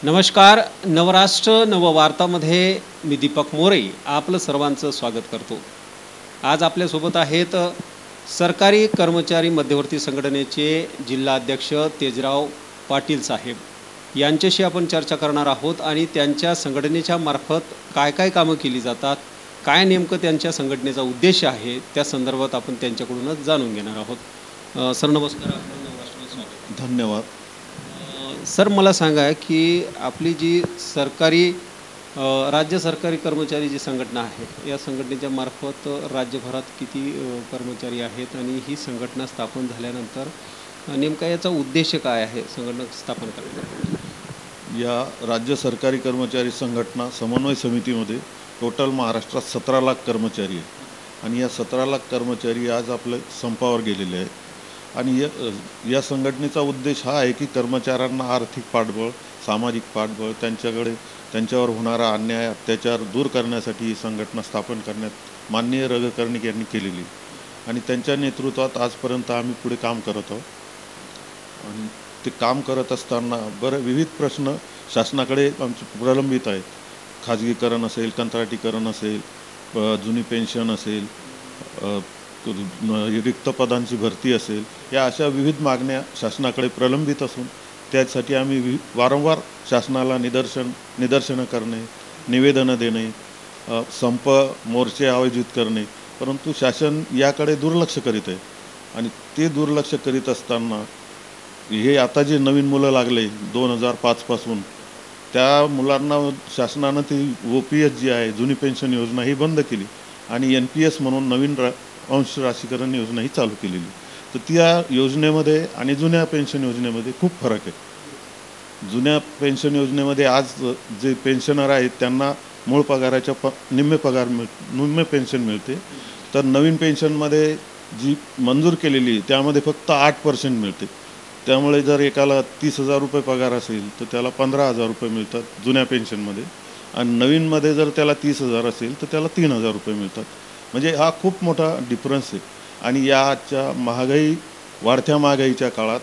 नमस्कार. नवराष्ट्र नववार्तामध्ये मी दीपक मोरे आपलं सर्वांचं स्वागत करतो. आज आपल्यासोबत आहेत सरकारी कर्मचारी मध्यवर्ती संघटनेचे जिल्हाध्यक्ष तेजराव पाटील साहेब. यांच्याशी आपण चर्चा करणार आहोत आणि त्यांच्या संघटनेच्या मार्फत काय काय कामं केली जातात, काय नेमकं त्यांच्या संघटनेचा उद्देश आहे, त्या संदर्भात आपण त्यांच्याकडूनच जाणून घेणार आहोत. सर नमस्कार. आपलं नवराष्ट्राला स्वागत. धन्यवाद. सर मला सांगा की आपली जी सरकारी राज्य सरकारी कर्मचारी जी संघटना आहे, या संघटनेच्या मार्फत राज्यभरात किती कर्मचारी आहेत आणि ही संघटना स्थापन झाल्यानंतर नेमका याचा उद्देश काय आहे संघटना स्थापन करण्याचा? या राज्य सरकारी कर्मचारी संघटना समन्वय समितीमध्ये टोटल महाराष्ट्रात 17 लाख कर्मचारी आहेत आणि या 17 लाख कर्मचारी आज आपले संपावर गेलेले आहेत. आणि या संघटनेचा उद्देश हा आहे की कर्मचाऱ्यांना आर्थिक पाठबळ, सामाजिक पाठबळ, त्यांच्यावर होणारा अन्याय अत्याचार दूर करण्यासाठी ही संघटना स्थापन करण्यात माननीय रवी कर्णिक यांनी केलेली आणि त्यांच्या नेतृत्वात आजपर्यंत आम्ही पुढे काम करत आहोत. आणि ते काम करत असताना विविध प्रश्न शासनाकडे आमचे प्रलंबित आहेत. खाजगीकरण असेल, कंत्राटीकरण असेल, जुनी पेन्शन असेल, रिक्त पदांची भरती असेल, या अशा विविध मागण्या शासनाकडे प्रलंबित असून त्यासाठी आम्ही वारंवार शासनाला निदर्शनं करणे, निवेदनं देणे, संप मोर्चे आयोजित करणे, परंतु शासन याकडे दुर्लक्ष करीत आहे. आणि ते दुर्लक्ष करीत असताना हे आता जे नवीन मुलं लागले 2005 पासून, त्या मुलांना शासनानं ती OPS जी आहे, जुनी पेन्शन योजना, ही बंद केली आणि NPS म्हणून नवीन अंश राशीकरण योजना ही चालू केलेली. तर त्या योजनेमध्ये आणि जुन्या पेन्शन योजनेमध्ये खूप फरक आहे. जुन्या पेन्शन योजनेमध्ये आज जे पेन्शनर आहेत त्यांना मूळ पगाराच्या निम्मे पेन्शन मिळते. तर नवीन पेन्शनमध्ये जी मंजूर केलेली त्यामध्ये फक्त 8% मिळते. त्यामुळे जर एकाला 30,000 रुपये पगार असेल तर त्याला 15,000 रुपये मिळतात जुन्या पेन्शनमध्ये, आणि नवीनमध्ये जर त्याला 30,000 असेल तर त्याला 3,000 रुपये मिळतात. म्हणजे हा खूप मोठा डिफरन्स आहे. आणि याच्या वाढत्या महागाईच्या काळात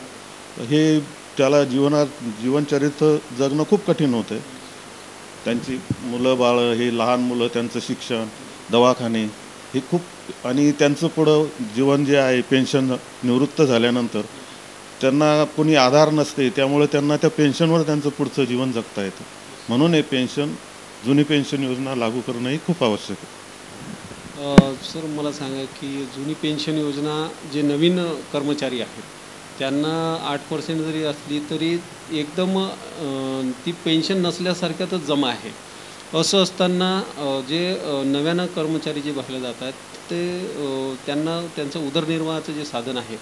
हे त्याला जीवनचरित्र जगणं खूप कठीण होतं आहे. त्यांची मुलं बाळं, हे लहान मुलं, त्यांचं शिक्षण, दवाखाने, हे खूप, आणि त्यांचं पुढं जीवन जे आहे, पेन्शन निवृत्त झाल्यानंतर त्यांना कोणी आधार नसते, त्यामुळे त्यांना त्या पेन्शनवर त्यांचं पुढचं जीवन जगता येतं. म्हणून हे जुनी पेन्शन योजना लागू करणं ही खूप आवश्यक आहे. सर मला सांगा की जुनी पेन्शन योजना जे नवीन कर्मचारी आहेत त्यांना 8% जरी असली तरी एकदम ती पेन्शन नसल्यासारख्यातच जमा आहे. असं असताना जे नव्यानं कर्मचारी जे भरले जातात ते त्यांना त्यांचं उदरनिर्वाहाचं जे साधन आहे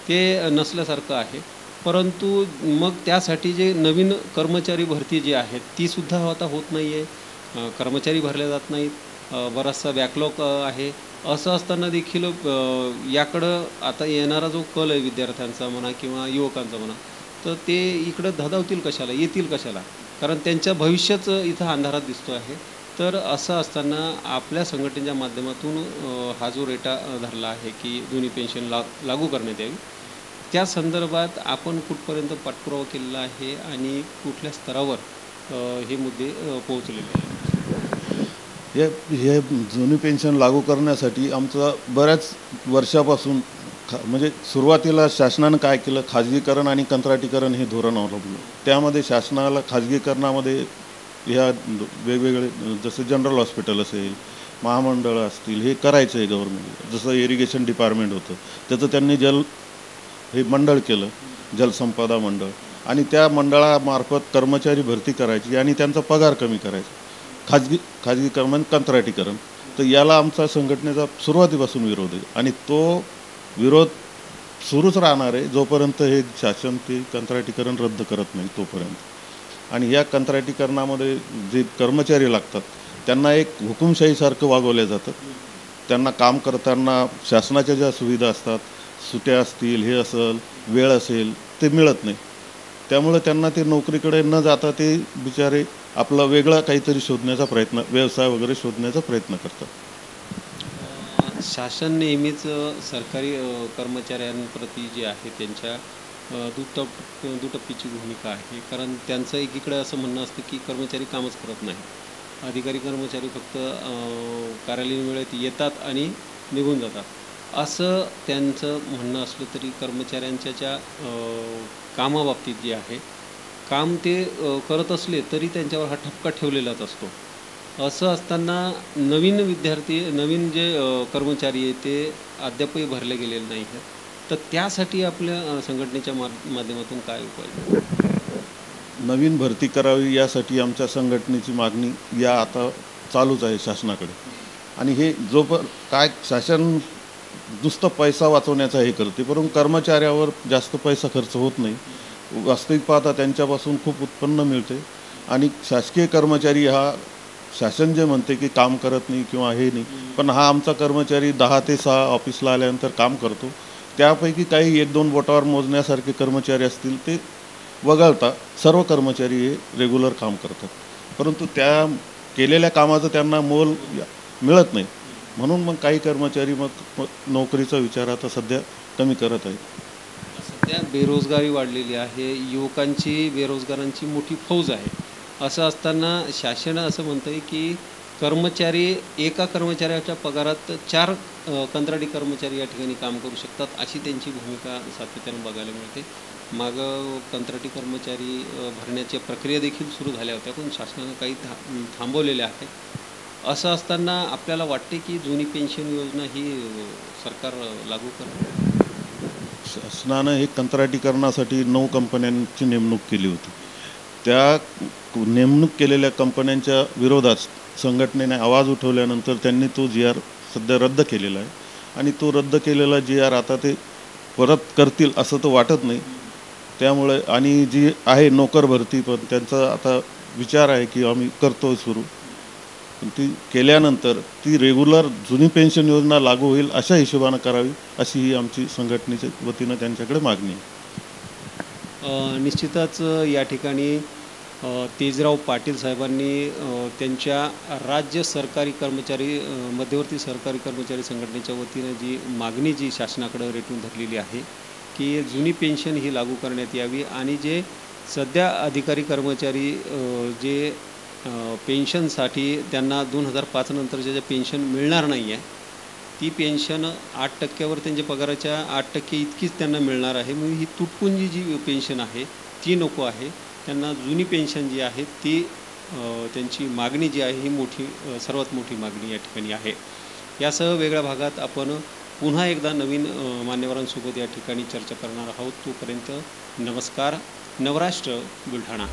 ते नसल्यासारखं आहे. परंतु मग त्यासाठी जे नवीन कर्मचारी भरती जी आहेत तीसुद्धा आता होत नाही आहे, कर्मचारी भरले जात नाहीत, बराचसा बॅकलॉग आहे. असं असताना देखील याकडं आता येणारा जो कल आहे विद्यार्थ्यांचा म्हणा किंवा युवकांचा म्हणा, तर ते इकडं धदावतील कशाला, येतील कशाला, कारण त्यांच्या भविष्याच इथं अंधारात दिसतो आहे. तर असं असताना आपल्या संघटनेच्या माध्यमातून हा जो रेटा धरला आहे की जुनी पेन्शन लागू करण्यात यावी, त्या संदर्भात आपण कुठपर्यंत पाठपुरावा केलेला आहे आणि कुठल्या स्तरावर हे मुद्दे पोहोचलेले आहेत? हे जुनी पेन्शन लागू करण्यासाठी आमचं बऱ्याच वर्षापासून म्हणजे सुरुवातीला शासनानं काय केलं, खाजगीकरण आणि कंत्राटीकरण हे धोरण अवलंबलं. त्यामध्ये शासनाला खाजगीकरणामध्ये ह्या वेगवेगळे, जसं जनरल हॉस्पिटल असेल, महामंडळं असतील, हे करायचं आहे गव्हर्नमेंट. जसं इरिगेशन डिपार्टमेंट होतं त्याचं त्यांनी हे मंडळ केलं, जलसंपदा मंडळ, आणि त्या मंडळामार्फत कर्मचारी भरती करायची आणि त्यांचा पगार कमी करायचा. खाजगीकरण, कंत्राटीकरण. तर याला आमचा संघटनेचा सुरुवातीपासून विरोध आहे आणि तो विरोध सुरूच राहणार आहे जोपर्यंत हे शासन ते कंत्राटीकरण रद्द करत नाही तोपर्यंत. आणि या कंत्राटीकरणामध्ये जे कर्मचारी लागतात त्यांना एक हुकुमशाहीसारखं वागवलं जातं. त्यांना काम करताना शासनाच्या ज्या सुविधा असतात, सुट्या असतील, हे असेल, वेळ असेल, ते मिळत नाही. त्यामुळे त्यांना ते नोकरीकडे न जाता ते बिचारे आपला वेगळा काहीतरी शोधण्याचा प्रयत्न, व्यवसाय वगैरे शोधण्याचा प्रयत्न करतात. शासन नेहमीच सरकारी कर्मचाऱ्यांप्रती जे आहे त्यांच्या दुटप्पीची भूमिका आहे. कारण त्यांचं एकीकडे असं म्हणणं असतं की कर्मचारी कामच करत नाही. अधिकारी कर्मचारी फक्त कार्यालयीन वेळेत येतात आणि निघून जातात, असं त्यांचं म्हणणं असलं तरी कर्मचाऱ्यांच्या ज्या कामाबाबतीत जे आहे, काम ते करत असले तरी त्यांच्यावर हा ठपका ठेवलेलाच असतो. असं असताना नवीन जे कर्मचारी आहेत ते अद्यापही भरले गेलेले नाही आहेत. तर त्यासाठी आपल्या संघटनेच्या माध्यमातून काय उपाय? नवीन भरती करावी यासाठी आमच्या संघटनेची मागणी या आता चालूच आहे शासनाकडे. आणि हे काय शासन नुसतं पैसा वाचवण्याचा हे करते, परंतु कर्मचाऱ्यावर जास्त पैसा खर्च होत नाही. वास्तविक पाहता त्यांच्यापासून खूप उत्पन्न मिळते. आणि शासकीय कर्मचारी हा शासन जे म्हणते की काम करत नाही किंवा हे नाही, पण हा आमचा कर्मचारी 10 ते 6 ऑफिसला आल्यानंतर काम करतो. त्यापैकी काही 1-2 बोटावर मोजण्यासारखे कर्मचारी असतील ते वगळता सर्व कर्मचारी हे रेग्युलर काम करतात, परंतु त्या केलेल्या कामाचं त्यांना मोल मिळत नाही. म्हणून मग काही कर्मचारी मग नोकरीचा विचार आता सध्या कमी करत आहेत. सध्या बेरोजगारी वाढलेली आहे, बेरोजगारांची मोठी फौज आहे. असं असताना शासन असं म्हणतं आहे की एका कर्मचाऱ्याच्या पगारात 4 कंत्राटी कर्मचारी या ठिकाणी काम करू शकतात, अशी त्यांची भूमिका सातत्यानं बघायला मिळते. मागं कंत्राटी कर्मचारी भरण्याच्या प्रक्रिया देखील सुरू झाल्या होत्या, पण शासनानं काही थांबवलेल्या आहेत. असं असताना आपल्याला वाटते की जुनी पेन्शन योजना ही सरकार लागू करेल? शासनानं हे कंत्राटीकरणासाठी 9 कंपन्यांची नेमणूक केली होती. त्या नेमणूक केलेल्या कंपन्यांच्या विरोधात संघटनेने आवाज उठवल्यानंतर त्यांनी तो GR सध्या रद्द केलेला आहे. आणि तो रद्द केलेला GR आता ते परत करतील असं तर वाटत नाही. त्यामुळे आणि जी आहे नोकर भरती, पण त्यांचा आता विचार आहे की आम्ही करतो सुरू, पण ती केल्यानंतर ती रेग्युलर जुनी पेन्शन योजना लागू होईल अशा हिशोबानं करावी, अशी ही आमची संघटनेच्या वतीनं त्यांच्याकडे मागणी आहे. निश्चितच या ठिकाणी तेजराव पाटील साहेबांनी त्यांच्या राज्य सरकारी कर्मचारी मध्यवर्ती सरकारी कर्मचारी संघटनेच्या वतीनं मागणी शासनाकडे रेटून धरलेली आहे की जुनी पेन्शन ही लागू करण्यात यावी. आणि जे सध्या अधिकारी कर्मचारी जे पेन्शनसाठी त्यांना 2005 नंतरच्या ज्या पेन्शन मिळणार नाही आहे, ती पेन्शन 8% त्यांच्या पगाराच्या 8% इतकीच त्यांना मिळणार आहे. म्हणून ही तुटपुंजी जी पेन्शन आहे ती नको आहे. त्यांना जुनी पेन्शन जी आहे ती त्यांची मागणी जी आहे ही सर्वात मोठी मागणी या ठिकाणी आहे. यासह वेगळ्या भागात आपण पुन्हा एकदा नवीन मान्यवरांसोबत या ठिकाणी चर्चा करणार आहोत. तोपर्यंत नमस्कार. नवराष्ट्र बुलढाणा.